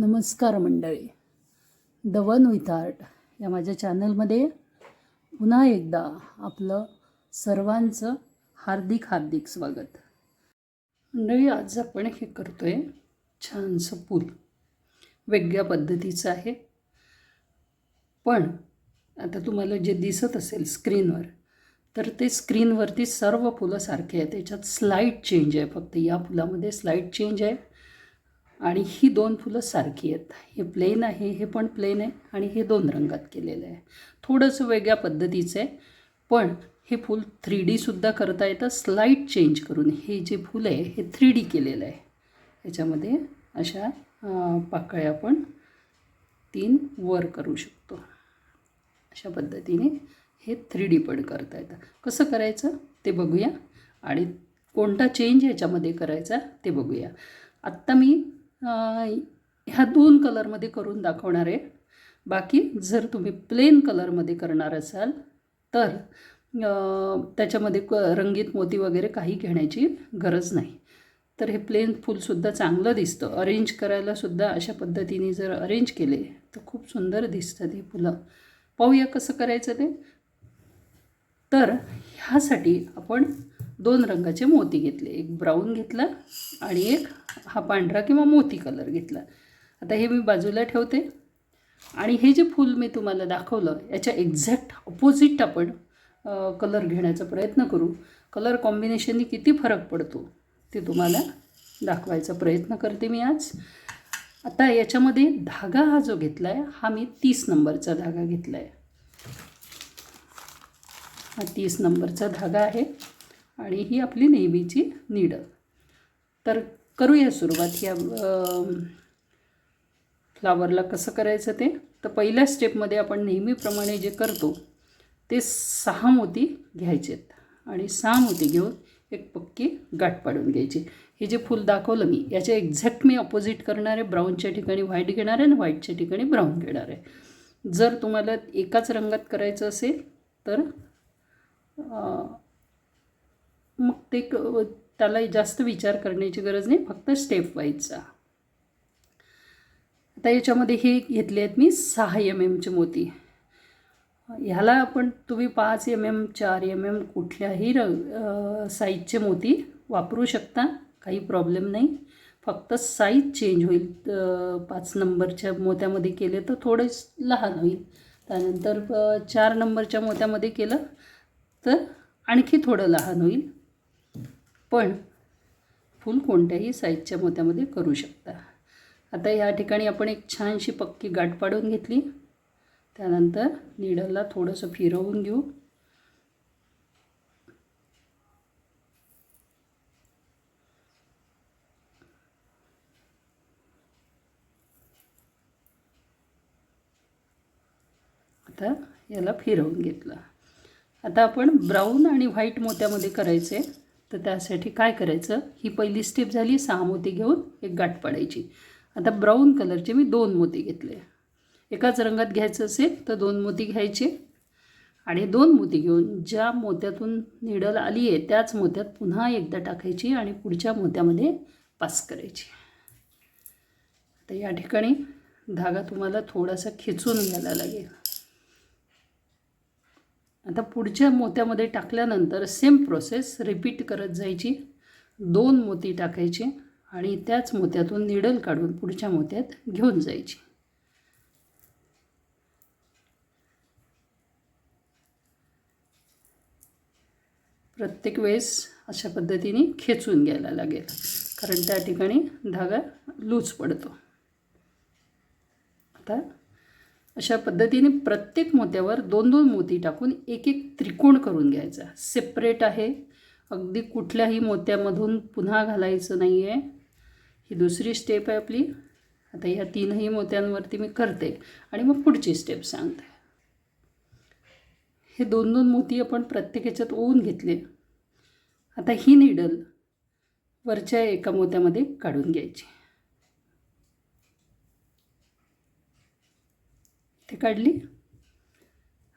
नमस्कार मंडळी, the one with art या माझ्या चॅनलमध्ये पुन्हा एकदा आपलं सर्वांचं हार्दिक स्वागत. मंडळी, आज आपण हे करतोय छानसं फूल. वेगळ्या पद्धतीचं आहे, पण आता तुम्हाला जे दिसत असेल स्क्रीनवर, तर ते स्क्रीनवरती सर्व फुलं सारखे आहेत. त्याच्यात स्लाईट चेंज आहे, फक्त या फुलामध्ये स्लाईट चेंज आहे. आणि ही दोन फुलं सारखी आहेत. हे प्लेन आहे, हे पण प्लेन आहे, आणि हे दोन रंगात केलेलं आहे. थोडंसं वेगळ्या पद्धतीचं आहे, पण हे फूल 3Dसुद्धा करता येतं स्लाईट चेंज करून. हे जे फूल आहे हे 3D केलेलं आहे. याच्यामध्ये अशा पाकळ्या आपण 3 वर करू शकतो. अशा पद्धतीने हे 3D पण करता येतं. कसं करायचं ते बघूया, आणि कोणता चेंज ह्याच्यामध्ये करायचा ते बघूया. आत्ता मी ह्या 2 कलरमध्ये करून दाखवणार आहे. बाकी जर तुम्ही प्लेन कलरमध्ये करणार असाल तर त्याच्यामध्ये रंगीत मोती वगैरे काही घेण्याची गरज नाही. तर हे प्लेन फूलसुद्धा चांगलं दिसतं. अरेंज करायलासुद्धा अशा पद्धतीने जर अरेंज केले तर खूप सुंदर दिसतं ते फुलं. पाहूया कसं करायचं ते. तर ह्यासाठी आपण 2 रंगाचे मोती घेतले. एक ब्राऊन घेतला आणि एक हा पांढरा किंवा मोती कलर घेतला. आता हे मी बाजूला ठेवते, आणि हे जे फूल मी तुम्हाला दाखवलं याच्या एक्झॅक्ट अपोजिट आपण कलर घेण्याचा प्रयत्न करू. कलर कॉम्बिनेशननी किती फरक पडतो ते तुम्हाला दाखवायचा प्रयत्न करते मी आज. आता याच्यामध्ये धागा हा जो घेतला आहे हा मी 30 नंबरचा धागा घेतला आहे. हा 30 नंबरचा धागा आहे, आणि ही आपली नेहमीची नीडल. तर करूया सुरुवात या फ्लावरला कसं करायचं ते. तर पहिल्या स्टेपमध्ये आपण नेहमीप्रमाणे जे करतो ते 6 मोती घ्यायचेत, आणि 6 मोती घेऊन एक पक्की गाठ पाडून घ्यायची. हे जे फूल दाखवलं मी याच्या एक्झॅक्ट मी अपोजिट करणार आहे. ब्राऊनच्या ठिकाणी व्हाईट घेणार आहे आणि व्हाईटच्या ठिकाणी ब्राऊन घेणार आहे. जर तुम्हाला एकाच रंगात करायचं असेल तर मग ते त्याला जास्त विचार करण्याची गरज नाही, फक्त स्टेप वाईजचा. आता याच्यामध्ये हे घेतले आहेत मी 6 mmचे मोती. ह्याला आपण तुम्ही 5 mm 4 mm कुठल्याही साईजचे मोती वापरू शकता, काही प्रॉब्लेम नाही. फक्त साईज चेंज होईल. 5 नंबरच्या मोत्यामध्ये केले तर थोडं लहान होईल. त्यानंतर 4 नंबरच्या मोत्यामध्ये केलं तर आणखी थोडं लहान होईल. पण फूल कोणत्याही साईजच्या मोत्यामध्ये करू शकता. आता या ठिकाणी आपण एक छानशी पक्की गाठ पाडून घेतली. त्यानंतर नीडलला थोडंसं फिरवून घेऊ. आता याला फिरवून घेतलं. आता आपण ब्राऊन आणि व्हाईट मोत्यामध्ये करायचं आहे. तर त्यासाठी काय करायचं, ही पहिली स्टेप झाली. 6 मोती घेऊन एक गाठ पाडायची. आता ब्राऊन कलरचे मी 2 मोती घेतले. एकाच रंगात घ्यायचं असेल तर 2 मोती घ्यायचे, आणि 2 मोती घेऊन ज्या मोत्यातून निडल आली आहे त्याच मोत्यात पुन्हा एकदा टाकायची आणि पुढच्या मोत्यामध्ये पास करायची. तर या ठिकाणी धागा तुम्हाला थोडासा खिचून घ्यायला लागेल. आता पुढच्या मोत्यामध्ये टाकल्यानंतर सेम प्रोसेस रिपीट करत जायची. 2 मोती टाकायचे आणि त्याच मोत्यातून निडल काढून पुढच्या मोत्यात घेऊन जायची. प्रत्येक वेळेस अशा पद्धतीने खेचून घ्यायला लागेल, कारण त्या ठिकाणी धागा लूज पडतो. आता अशा पद्धतीने प्रत्येक मोत्यावर 2-2 मोती टाकून एक त्रिकोण करून घ्यायचा. सेपरेट आहे, अगदी कुठल्याही मोत्यामधून पुन्हा घालायचं नाही आहे. ही दुसरी स्टेप आहे आपली. आता ह्या 3ही मोत्यांवरती मी करते आणि मग पुढची स्टेप सांगते. हे 2-2 मोती आपण प्रत्येक ह्याच्यात ओवून घेतले. आता ही नीडल वरच्या एका मोत्यामध्ये काढून घ्यायची. ते काढली.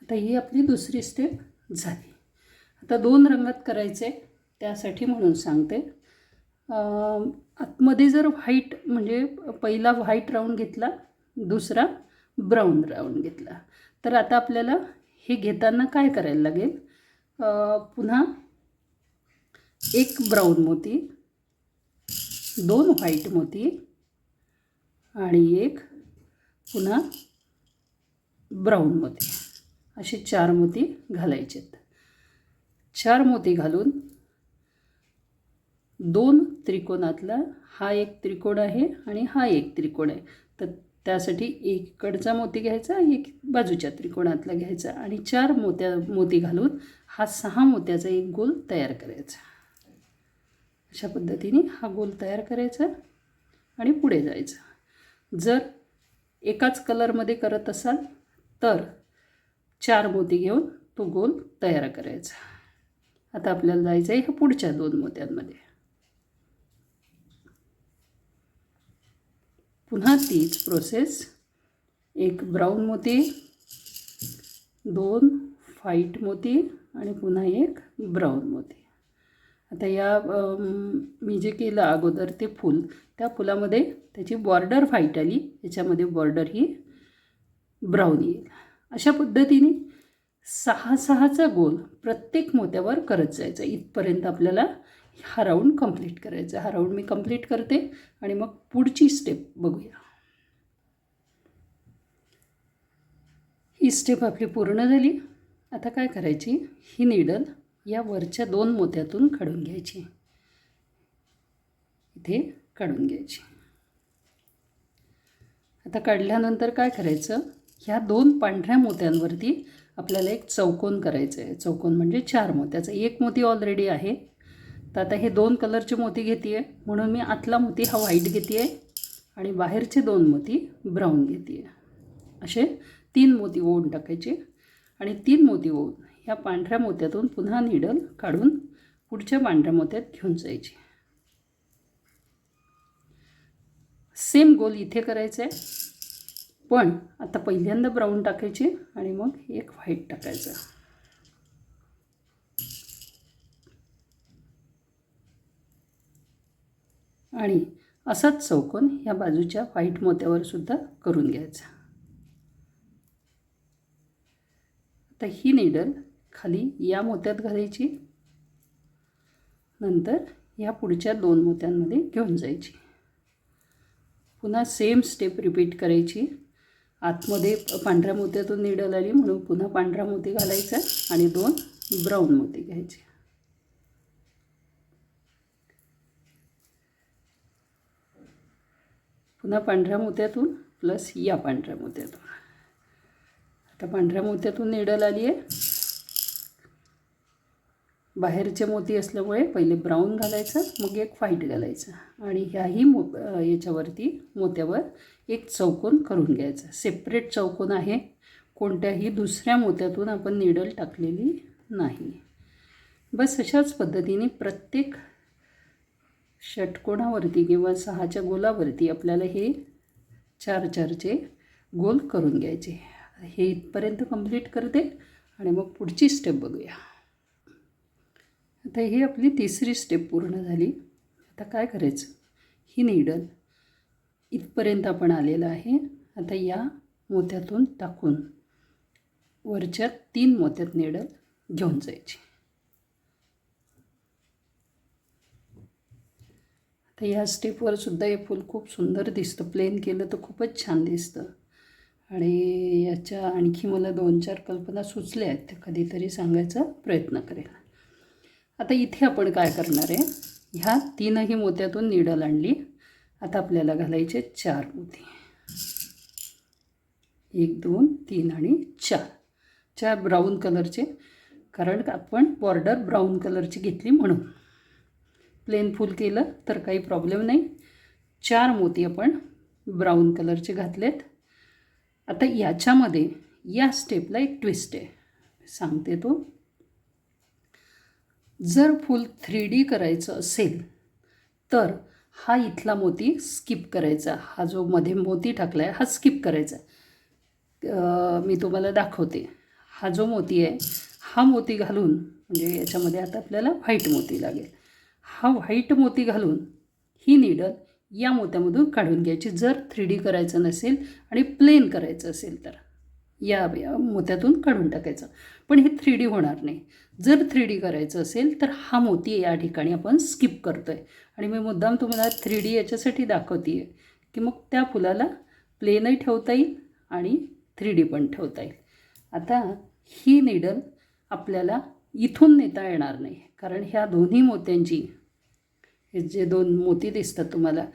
आता ही आपली दुसरी स्टेप झाली. आता 2 रंगात करायचे त्यासाठी म्हणून सांगते. आतमध्ये जर व्हाईट म्हणजे पहिला व्हाईट राऊंड घेतला, दुसरा ब्राऊन राऊंड घेतला, तर आता आपल्याला हे घेताना काय करायला लागेल, पुन्हा एक ब्राऊन मोती, 2 व्हाईट मोती आणि एक पुन्हा ब्राऊन मोती, असे 4 मोती घालायचेत. 4 मोती घालून 2 त्रिकोणातला हा एक त्रिकोण आहे आणि हा एक त्रिकोण आहे, तर त्यासाठी एकडचा मोती घ्यायचा, एक बाजूच्या त्रिकोणातला घ्यायचा आणि 4 मोती घालून हा 6 मोत्याचा एक गोल तयार करायचा. अशा पद्धतीने हा गोल तयार करायचा आणि पुढे जायचं. जर एकाच कलरमध्ये करत असाल तर 4 मोती घेऊन तो गोल तयार करायचा. आता आपल्याला जायचं आहे ह्या पुढच्या 2 मोत्यांमध्ये. पुन्हा तीच प्रोसेस, एक ब्राऊन मोती, 2 व्हाईट मोती आणि पुन्हा एक ब्राऊन मोती. आता या मी जे केलं अगोदर ते फूल, त्या फुलामध्ये त्याची बॉर्डर व्हाईट आली, याच्यामध्ये बॉर्डर ही ब्राऊन येईल. अशा पद्धतीने 6-6चा गोल प्रत्येक मोत्यावर करत जायचा. इथपर्यंत आपल्याला हा राऊंड कंप्लीट करायचा. हा राऊंड मी कंप्लीट करते आणि मग पुढची स्टेप बघूया. ही स्टेप आपली पूर्ण झाली. आता काय करायची, ही नीडल या वरच्या 2 मोत्यातून काढून घ्यायची, इथे काढून घ्यायची. आता काढल्यानंतर काय करायचं, ह्या 2 पांढऱ्या मोत्यांवरती आपल्याला एक चौकोन करायचं आहे. चौकोन म्हणजे 4 मोत्याचा. एक मोती ऑलरेडी आहे, तर आता हे 2 कलरचे मोती घेते आहे, म्हणून मी आतला मोती हा व्हाईट घेते आहे आणि बाहेरचे 2 मोती ब्राऊन घेते आहे. असे 3 मोती ओवून टाकायचे आणि 3 मोती ओवून ह्या पांढऱ्या मोत्यातून पुन्हा नीडल काढून पुढच्या पांढऱ्या मोत्यात घेऊन जायची. सेम गोल इथे करायचं आहे, पण आता पहिल्यांदा ब्राऊन टाकायचे आणि मग एक व्हाईट टाकायचं. आणि असाच चौकोन ह्या बाजूच्या व्हाईट मोत्यावर सुद्धा करून घ्यायचा. आता ही नीडल खाली या मोत्यात घालायची, नंतर या पुढच्या 2 मोत्यांमध्ये घेऊन जायची. पुन्हा सेम स्टेप रिपीट करायची. आतमध्ये पांढऱ्या मोत्यातून नीडल आली म्हणून पुन्हा पांढरा मोती घालायचा आणि 2 ब्राऊन मोती घ्यायचे. पुन्हा पांढऱ्या मोत्यातून प्लस या पांढऱ्या मोत्यातून. आता पांढऱ्या मोत्यातून नीडल आली आहे, बाहेरचे मोती असल्यामुळे पहिले ब्राऊन घालायचं, मग एक व्हाईट घालायचं आणि ह्याही याच्यावरती मोत्यावर एक चौकोन करून घ्यायचा. सेपरेट चौकोन आहे, कोणत्याही दुसऱ्या मोत्यातून आपण नीडल टाकलेली नाही. बस अशाच पद्धतीने प्रत्येक षटकोनावरती किंवा 6च्या गोलावरती आपल्याला हे 4-4चे गोल करून घ्यायचे. हे इथपर्यंत कंप्लीट करते आणि मग पुढची स्टेप बघूया. आता ही आपली 3री स्टेप पूर्ण झाली. आता काय करायचं, ही नीडल इथपर्यंत आपण आलेलं आहे. आता या मोत्यातून टाकून वरच्या 3 मोत्यात नीडल घेऊन जायची. आता या स्टेपवर सुद्धा हे फूल खूप सुंदर दिसतं. प्लेन केलं तर खूपच छान दिसतं आणि याच्या आणखी मला 2-4 कल्पना सुचल्या आहेत, त्या कधीतरी सांगायचा प्रयत्न करेल. आता इथे आपण काय करणार आहे, ह्या 3ही मोत्यातून नीडल आणली. आता आपल्याला घालायचे 4 मोती, 1, 2, 3 आणि 4 ब्राऊन कलरचे, कारण आपण बॉर्डर ब्राऊन कलरची घेतली म्हणून. प्लेन फूल केलं तर काही प्रॉब्लेम नाही. 4 मोती आपण ब्राऊन कलरचे घातलेत. आता याच्यामध्ये या स्टेपला एक ट्विस्ट आहे, सांगते तो. जर फूल 3D करायचं असेल तर हा इथला मोती स्किप करायचा. हा जो मध्ये मोती टाकला आहे हा स्किप करायचा. मी तुम्हाला दाखवते. हा जो मोती आहे हा मोती घालून, म्हणजे याच्यामध्ये आता आपल्याला व्हाईट मोती लागेल, हा व्हाईट मोती घालून ही नीडल या मोत्यामधून काढून घ्यायची जर 3D करायचं नसेल आणि प्लेन करायचं असेल तर या मोत्यातून काढून टाकायचं. पण हे 3D होणार नाही. जर 3D करायचं असेल तर हा मोती या ठिकाणी आपण स्किप करतो आहे. आणि मी मुद्दाम तुम्हाला 3D याच्यासाठी दाखवते आहे की मग त्या फुलाला प्लेनही ठेवता येईल आणि 3D पण ठेवता येईल. आता ही नीडल आपल्याला इथून नेता येणार नाही कारण ह्या दोन्ही मोत्यांची हे जे 2 मोती दिसतात तुम्हाला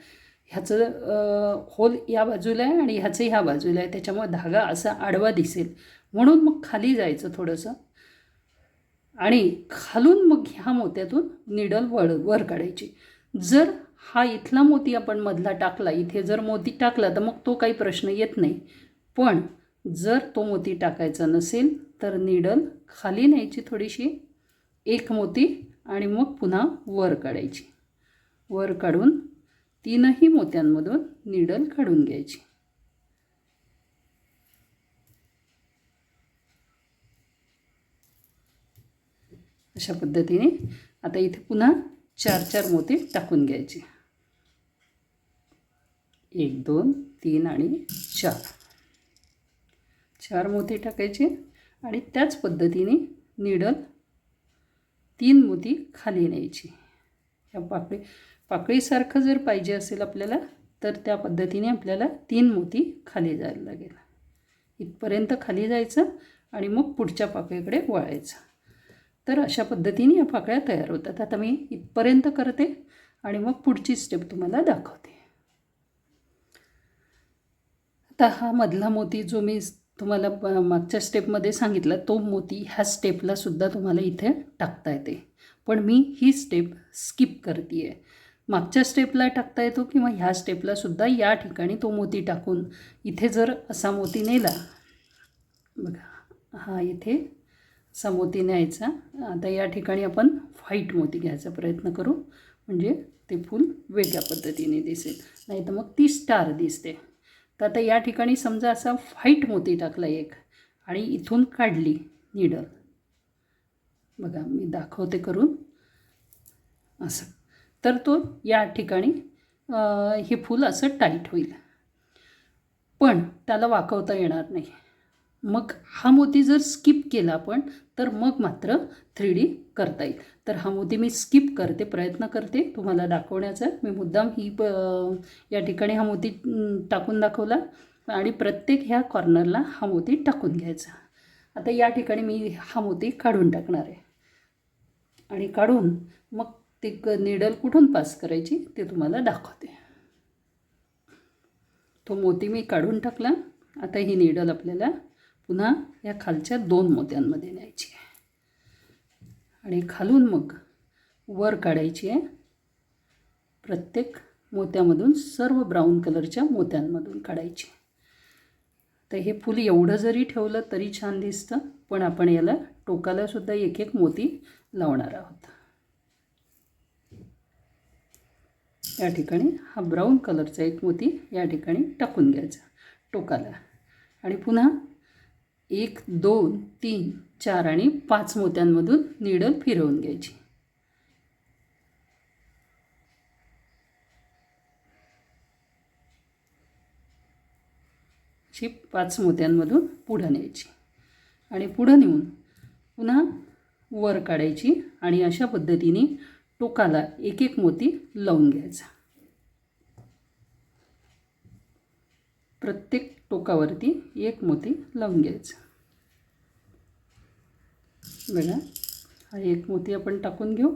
ह्याचं होल या बाजूला आहे आणि ह्याचं ह्या बाजूला आहे, त्याच्यामुळे धागा असा आडवा दिसेल. म्हणून मग खाली जायचं थोडंसं आणि खालून मग ह्या मोत्यातून नीडल वर काढायची. जर हा इथला मोती आपण मधला टाकला, इथे जर मोती टाकला तर मग तो काही प्रश्न येत नाही. पण जर तो मोती टाकायचा नसेल तर नीडल खाली न्यायची थोडीशी, एक मोती आणि मग पुन्हा वर काढायची. वर काढून 3ही मोत्यांमधून नीडल काढून घ्यायची. अशा पद्धतीने आता इथे पुन्हा 4 मोती टाकून घ्यायचे. 1 2 3 आणि 4 मोती टाकायचे आणि त्याच पद्धतीने नीडल 3 मोती खाली न्यायची. या पाकळीसारखं जर पाहिजे असेल आपल्याला तर त्या पद्धतीने आपल्याला 3 मोती खाली जायला लागेल. इथपर्यंत खाली जायचं आणि मग पुढच्या पाकळीकडे वळायचं. तर अशा पद्धतीने या पाकळ्या तयार होतात. आता मी इथपर्यंत करते आणि मग पुढची स्टेप तुम्हाला दाखवते. आता हा मधला मोती जो मी तुम्हाला मागच्या स्टेपमध्ये सांगितलं तो मोती ह्या स्टेपला सुद्धा तुम्हाला इथे टाकता येते. पण मी ही स्टेप स्किप करते आहे. मागच्या स्टेपला टाकता येतो किंवा ह्या स्टेपला सुद्धा या ठिकाणी तो मोती टाकून इथे जर असा मोती नेला, बघा हा इथे असा मोती न्यायचा. आता या ठिकाणी आपण व्हाईट मोती घ्यायचा प्रयत्न करू म्हणजे ते फूल वेगळ्या पद्धतीने दिसेल, नाही तर मग ती स्टार दिसते. तर आता या ठिकाणी समजा असा व्हाईट मोती टाकला एक आणि इथून काढली नीडल, बघा मी दाखवते करून असं, तर तो या ठिकाणी हे फूल असं टाईट होईल पण त्याला वाकवता येणार नाही. मग हा मोती जर स्किप केला आपण तर मग मात्र 3D करता येईल. तर हा मोती मी स्किप करते, प्रयत्न करते तुम्हाला दाखवण्याचा. मी मुद्दाम या ठिकाणी हा मोती टाकून दाखवला आणि प्रत्येक ह्या कॉर्नरला हा मोती टाकून घ्यायचा. आता या ठिकाणी मी हा मोती काढून टाकणार आहे आणि काढून मग ते नीडल कुठून पास करायची ते तुम्हाला दाखवते. तो मोती मी काढून टाकला. आता ही नीडल आपल्याला पुन्हा या खालच्या 2 मोत्यांमध्ये न्यायची आहे आणि खालून मग वर काढायची आहे. प्रत्येक मोत्यामधून सर्व ब्राऊन कलरच्या मोत्यांमधून काढायची. तर हे फूल एवढं जरी ठेवलं तरी छान दिसतं, पण आपण याला टोकाला सुद्धा एक एक मोती लावणार आहोत. या ठिकाणी हा ब्राऊन कलरचा एक मोती या ठिकाणी टाकून घ्यायचा टोकाला आणि पुन्हा 1 2 3 4 आणि 5 मोत्यांमधून नीडल फिरवून घ्यायची. अशी 5 मोत्यांमधून पुढं न्यायची आणि पुढं नेऊन पुन्हा वर काढायची आणि अशा पद्धतीने टोकाला एक एक मोती लावून घ्यायचा. प्रत्येक टोकावरती एक मोती लावून घ्यायचा. बघा हा एक मोती आपण टाकून घेऊ.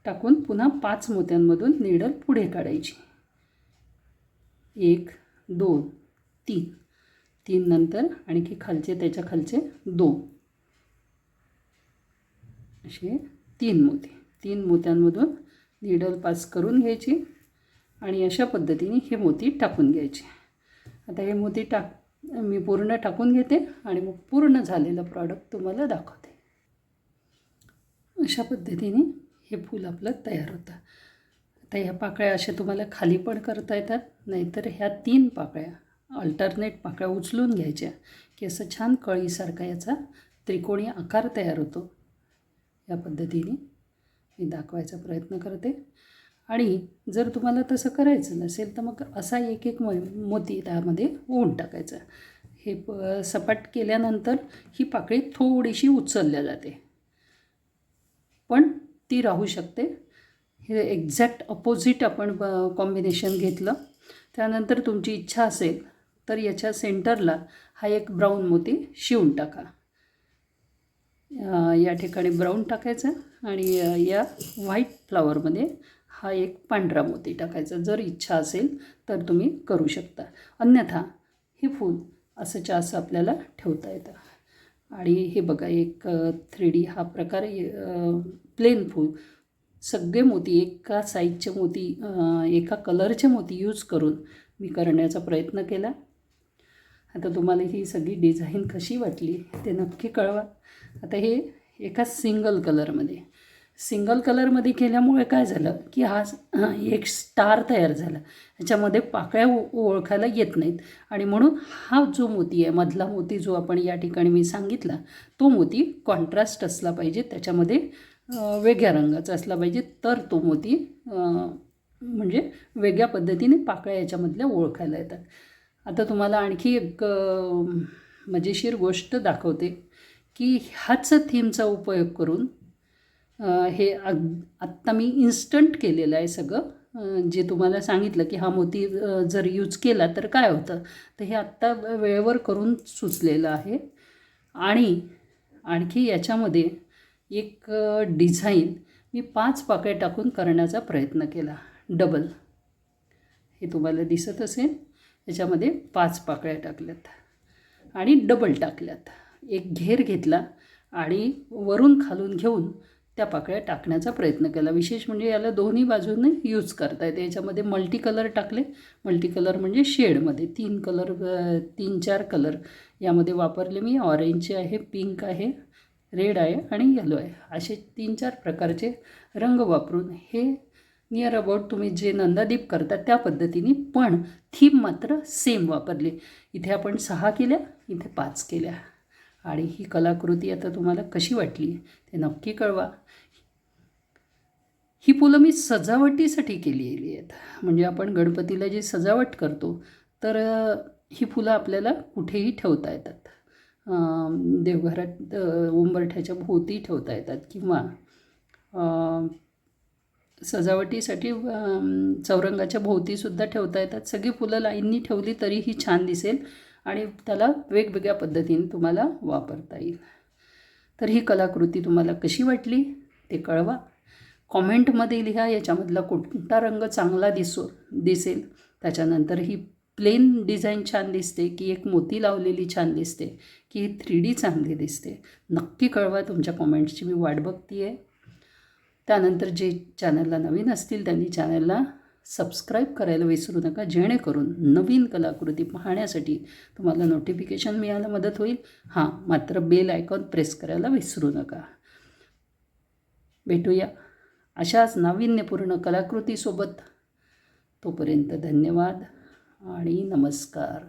टाकून पुन्हा 5 मोत्यांमधून नीडल पुढे काढायची. 1 2 3 3 नंतर आणखी खालचे त्याच्या खालचे 2 असे 3 मोती. 3 मोत्यांमधून नीडल पास करून घ्यायची आणि अशा पद्धतीने हे मोती टाकून घ्यायचे. आता हे मोती मी पूर्ण टाकून घेते आणि मग पूर्ण झालेलं प्रॉडक्ट तुम्हाला दाखवते. अशा पद्धतीने हे फूल आपलं तयार होतं. आता ह्या पाकळ्या अशा तुम्हाला खाली पण करता येतात, नाहीतर ह्या 3 पाकळ्या अल्टरनेट पाकळ्या उचलून घ्यायच्या की असं छान कळीसारखा याचा त्रिकोणी आकार तयार होतो. या पद्धतीने मी दाखवायचा प्रयत्न करते आणि जर तुम्हाला तसं करायचं नसेल तर मग असा एक एक मोती त्यामध्ये ओवून टाकायचा. हे सपाट केल्यानंतर ही पाकळी थोडीशी उचलल्या जाते, पण ती राहू शकते. हे एक्झॅक्ट अपोजिट आपण कॉम्बिनेशन घेतलं. त्यानंतर तुमची इच्छा असेल तर याच्या सेंटरला हा एक ब्राऊन मोती शिवून टाका. या ठिकाणी ब्राऊन टाकायचा आणि या व्हाईट फ्लावरमध्ये हा एक पांढरा मोती टाकायचा. जर इच्छा असेल तर तुम्ही करू शकता, अन्यथा हे फूल असंच्या असं आपल्याला ठेवता येतं. आणि हे बघा, एक 3D हा प्रकार, प्लेन फूल, सगळे मोती एका साईजचे मोती, एका कलरचे मोती यूज करून मी करण्याचा प्रयत्न केला. आता तुम्हाला ही सगळी डिझाईन कशी वाटली ते नक्की कळवा. आता हे एका सिंगल कलरमध्ये केल्यामुळे काय झालं की हा एक स्टार तयार झाला. ह्याच्यामध्ये पाकळ्या ओळखायला येत नाहीत आणि म्हणून हा जो मोती आहे, मधला मोती जो आपण या ठिकाणी मी सांगितला, तो मोती कॉन्ट्रास्ट असला पाहिजे, त्याच्यामध्ये वेगळ्या रंगाचा असला पाहिजे, तर तो मोती म्हणजे वेगळ्या पद्धतीने पाकळ्या याच्यामधल्या ओळखायला येतात. आता तुम्हाला आणखी एक मजेशीर गोष्ट दाखवते की ह्याच थीमचा उपयोग करून हे आत्ता मी इन्स्टंट केलेलं आहे सगळं. जे तुम्हाला सांगितलं की हा मोती जर यूज केला तर काय होतं, तर हे आत्ता वेळेवर करून सुचलेलं आहे. आणि आणखी याच्यामध्ये एक डिझाईन मी 5 पाकळ्या टाकून करण्याचा प्रयत्न केला. डबल, हे तुम्हाला दिसत असेल, याच्यामध्ये 5 पाकळ्या टाकल्यात आणि डबल टाकल्यात. एक घेर घेतला आणि वरून खालून घेऊन त्या पाकळ्या टाकण्याचा प्रयत्न केला. विशेष म्हणजे याला दोन्ही बाजूने यूज करता येते. याच्यामध्ये मल्टी कलर टाकले. मल्टी कलर म्हणजे शेडमध्ये 3-4 कलर यामध्ये वापरले मी. ऑरेंजचे आहे, पिंक आहे, रेड आहे आणि येलो आहे. असे 3-4 प्रकारचे रंग वापरून हे नियर अबाउट तुम्ही जे नंदादीप करता त्या पद्धतीने, पण थीम मात्र सेम वापरली. इथे आपण 6 केल्या, इथे 5 केल्या. आणि ही कलाकृती आता तुम्हाला कशी वाटली ते नक्की कळवा. ही फुलं मी सजावटीसाठी केलेली आहेत. म्हणजे आपण गणपतीला जी सजावट करतो तर ही फुलं आपल्याला कुठेही ठेवता येतात. देवघरात उंबरठ्याच्या भोवती ठेवता येतात किंवा सजावटीसाठी चौरंगाच्या भोवतीसुद्धा ठेवता येतात. सगळी फुलं लाईननी ठेवली तरीही छान दिसेल आणि त्याला वेगवेगळ्या पद्धतीने तुम्हाला वापरता येईल. तर ही कलाकृती तुम्हाला कशी वाटली ते कळवा. कॉमेंटमध्ये लिहा याच्यामधला कोणता रंग चांगला दिसेल. त्याच्यानंतर ही प्लेन डिझाईन छान दिसते की एक मोती लावलेली छान दिसते की 3D चांगली दिसते, नक्की कळवा. तुमच्या कॉमेंट्सची मी वाट बघते आहे. त्यानंतर जे चॅनलला नवीन असतील त्यांनी चॅनलला सबस्क्राईब करायला विसरू नका, जेणेकरून नवीन कलाकृती पाहण्यासाठी तुम्हाला नोटिफिकेशन मिळायला मदत होईल. हां, मात्र बेल आयकॉन प्रेस करायला विसरू नका. भेटूया अशाच नाविन्यपूर्ण कलाकृतीसोबत. तोपर्यंत धन्यवाद आणि नमस्कार.